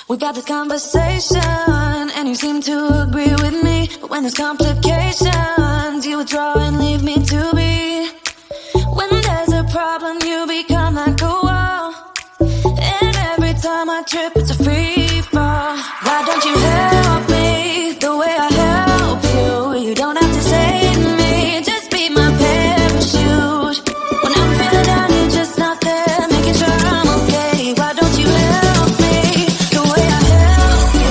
We got this conversation, and you seem to agree with me. But when there's complications, you withdraw and leave me to be. When there's a problem, you become like a wall. And every time I trip, it's a free fall. Why don't you help me the way I help you? You don't have to save me, just be my parachute. When I'm feeling down, you're just not there, making sure I'm okay. Why don't you help me the way I help you?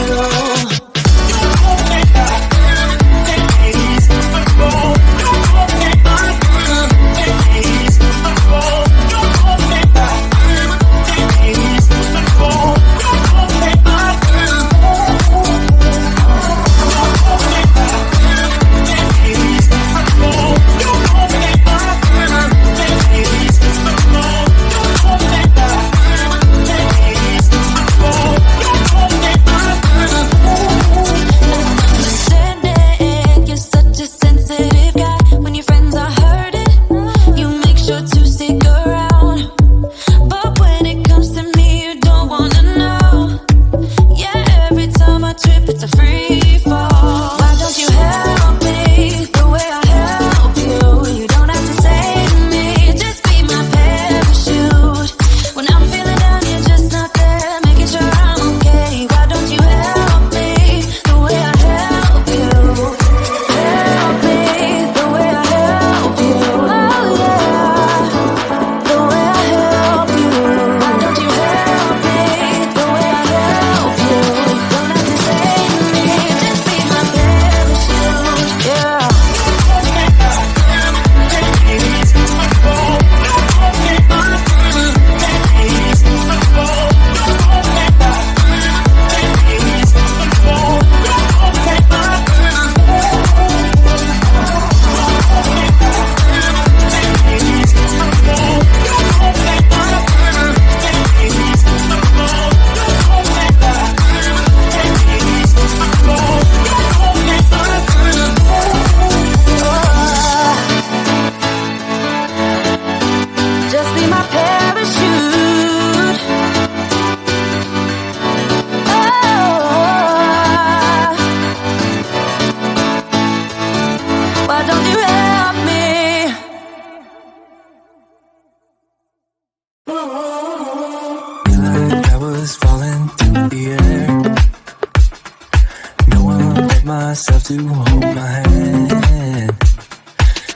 To hold my hand,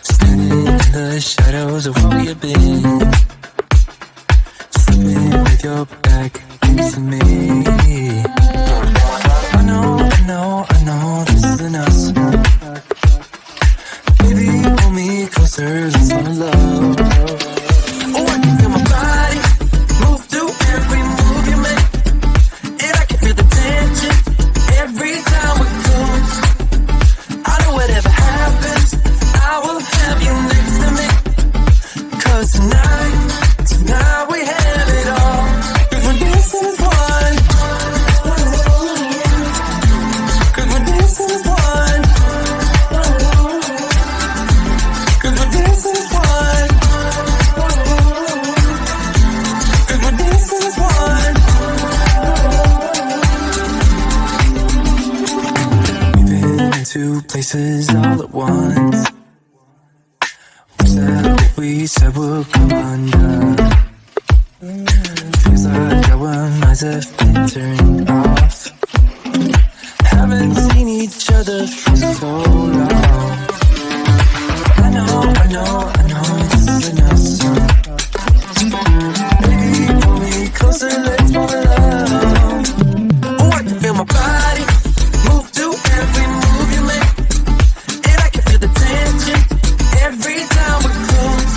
standing in the shadows of where you've been, slipping with your back next to me. I know this isn't us. Baby, pull me closer, let's fall in love. Oh, I can feel my body move through every move you make, and I can feel the tension every time we're close. Whatever happens, I will have you next to me. 'Cause tonight we have it all. 'Cause we're dancing as one. 'Cause we're dancing as one. 'Cause we're dancing as one. 'Cause we're dancing as one. Two places all at once. Wish that what we said would come undone. Feels like our minds have been turned off. Haven't seen each other for so long. I know this isn't us. Baby, pull me closer, let's fall in love. Oh, I can feel my body move through every move you make, and I can feel the tension every time we're close.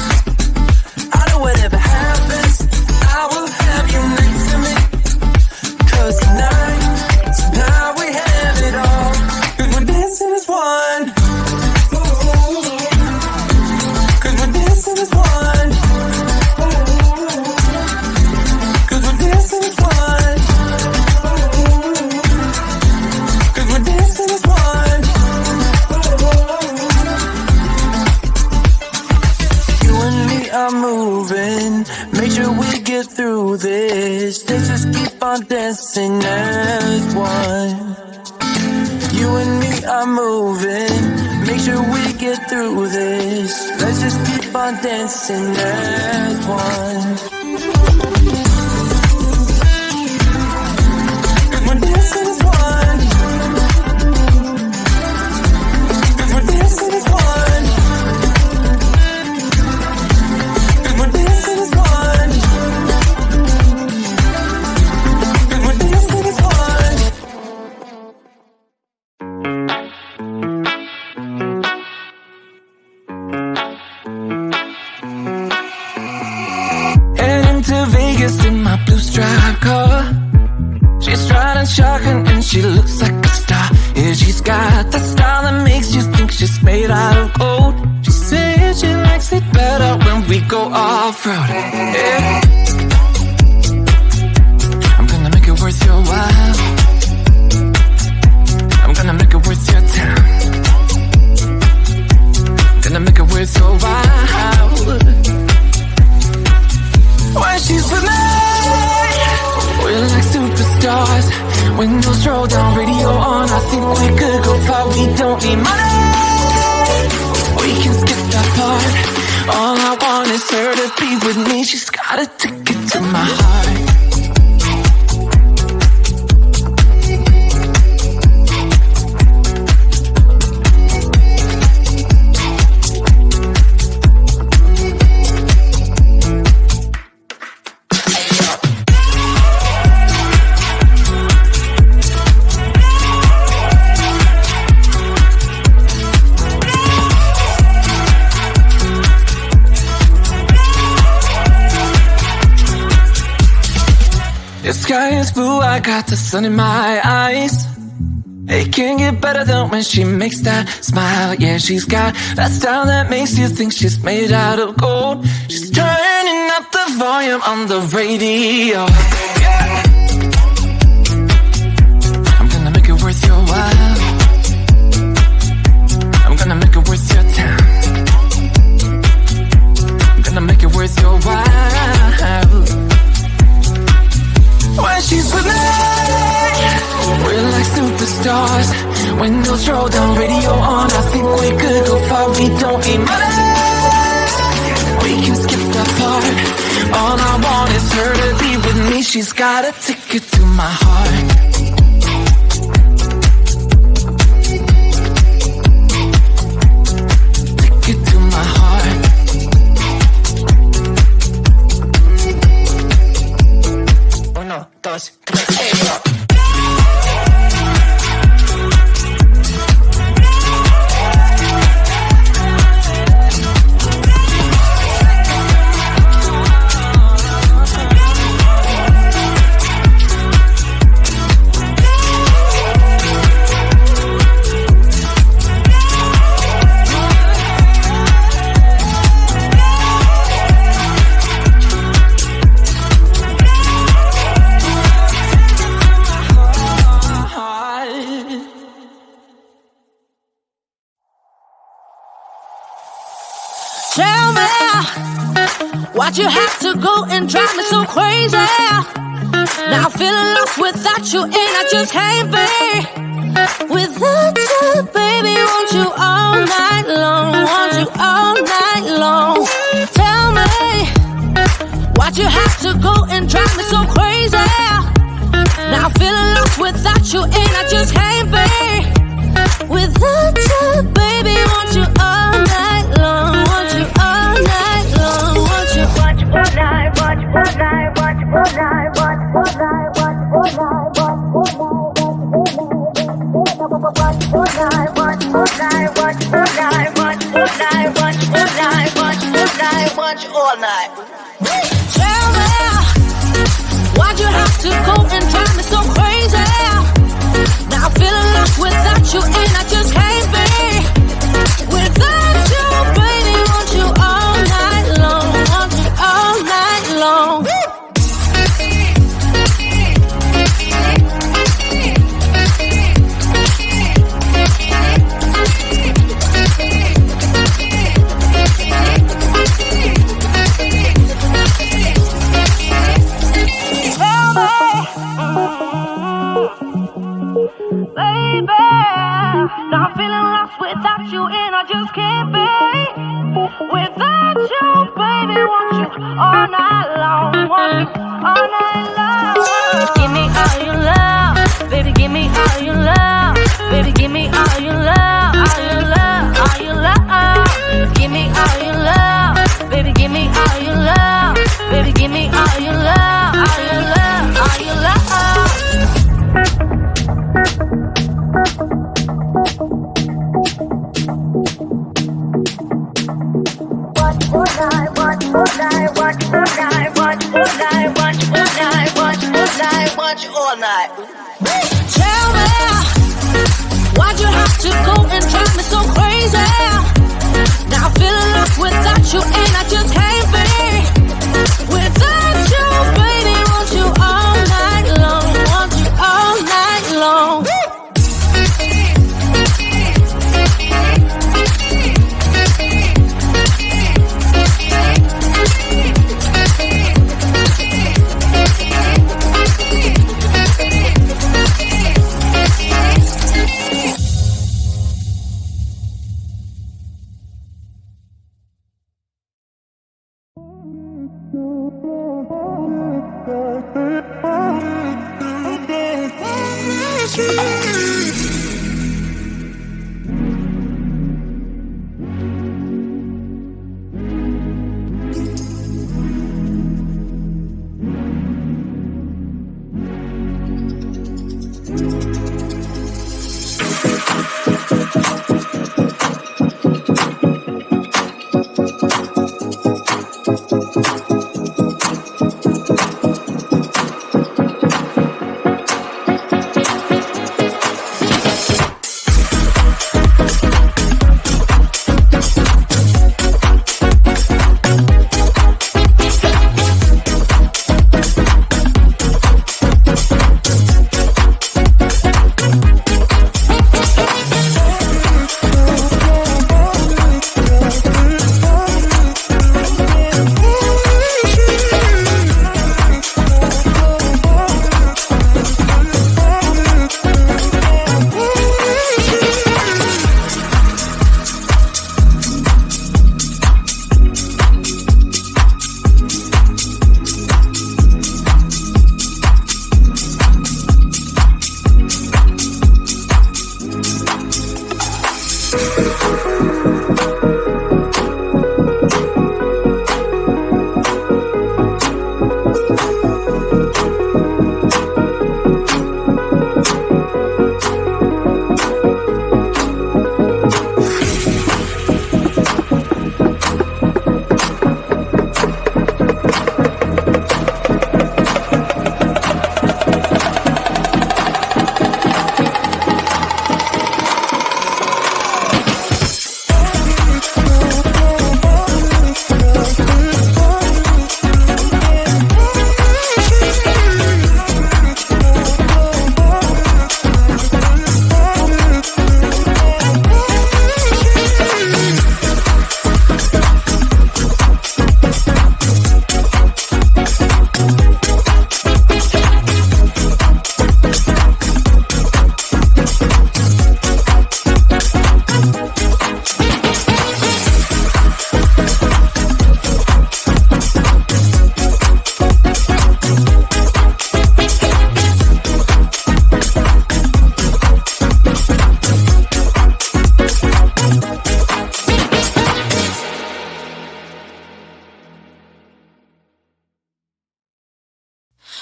I know whatever happens, I will have you next to me. 'Cause tonight we have it all. 'Cause we're dancing as one. 'Cause we're dancing as one. 'Cause we're dancing as one. 'Cause we're dancing as one. You and me are moving, make sure we get through through this. Let's just keep on dancing as one. You and me are moving. Make sure we get through this. Let's just keep on dancing as one. We're dancing as one. We're dancing as one. We're dancing as one. We're dancing as one. Heading to Vegas in my blue striped car. She's riding shotgun and she looks like a star. Yeah, she's got the style that makes you think she's made out of gold. She says she likes it better when we go off-road. Yeah. I'm gonna make it worth your while. I'm gonna make it worth your time. Gonna make it worth your while. When she's with me, we're like superstars. Windows roll down, radio on. I think we could go far. We don't need money. We can skip that part. All I want is her to be with me. She's got a ticket to my heart. The sky is blue, I got the sun in my eyes. It can't get better than when she makes that smile. Yeah, she's got that style that makes you think she's made out of gold. She's turning up the volume on the radio. Yeah. I'm gonna make it worth your while. I'm gonna make it worth your time. I'm gonna make it worth your while. When she's with me, we're like superstars. Windows roll down, radio on. I think we could go far. We don't need money. We can skip that part. All I want is her to be with me. She's got a ticket to my heart. Ticket to my heart. Uno, dos, tres, Tell me, why'd you have to go and drive me so crazy? Now I'm feeling lost without you, and I just can't be without you, baby. Want you all night long, want you all night long. Tell me, why'd you have to go and drive me so crazy? Now I'm feeling lost without you, and I just can't be without you, baby. Want you all night long, want you all night long, want you all night, want you all night, want you all night, want you all night, want you all night, want you all night, want you all night, want you all night, want you all night, want you all night, want you all night. Tell me, why'd you have to go and drive me so crazy? Now I'm feeling lost without you, and I just can't be without you, baby. Want you all night long, want you all night long. and I just can't be without you, baby. Want you all night long, want you all night long. Give me all your love, baby. Give me all your love, baby. Give me all your love, all your love, all your love. Give me all your love, baby. Give me all your love, baby. Give me all your love, all your love, all your love. Watch all night. Tell me, why'd you have to go and drive me so crazy? Now I'm feeling lost without you, and I just can't be without you, baby. Want you all night long, want you all night long.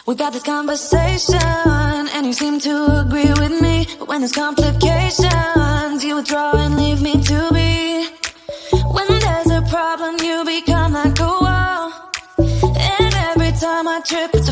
We got this conversation, and you seem to agree with me. But when there's complications, you withdraw and leave me to be. When there's a problem, you become like a wall. And every time I trip, it's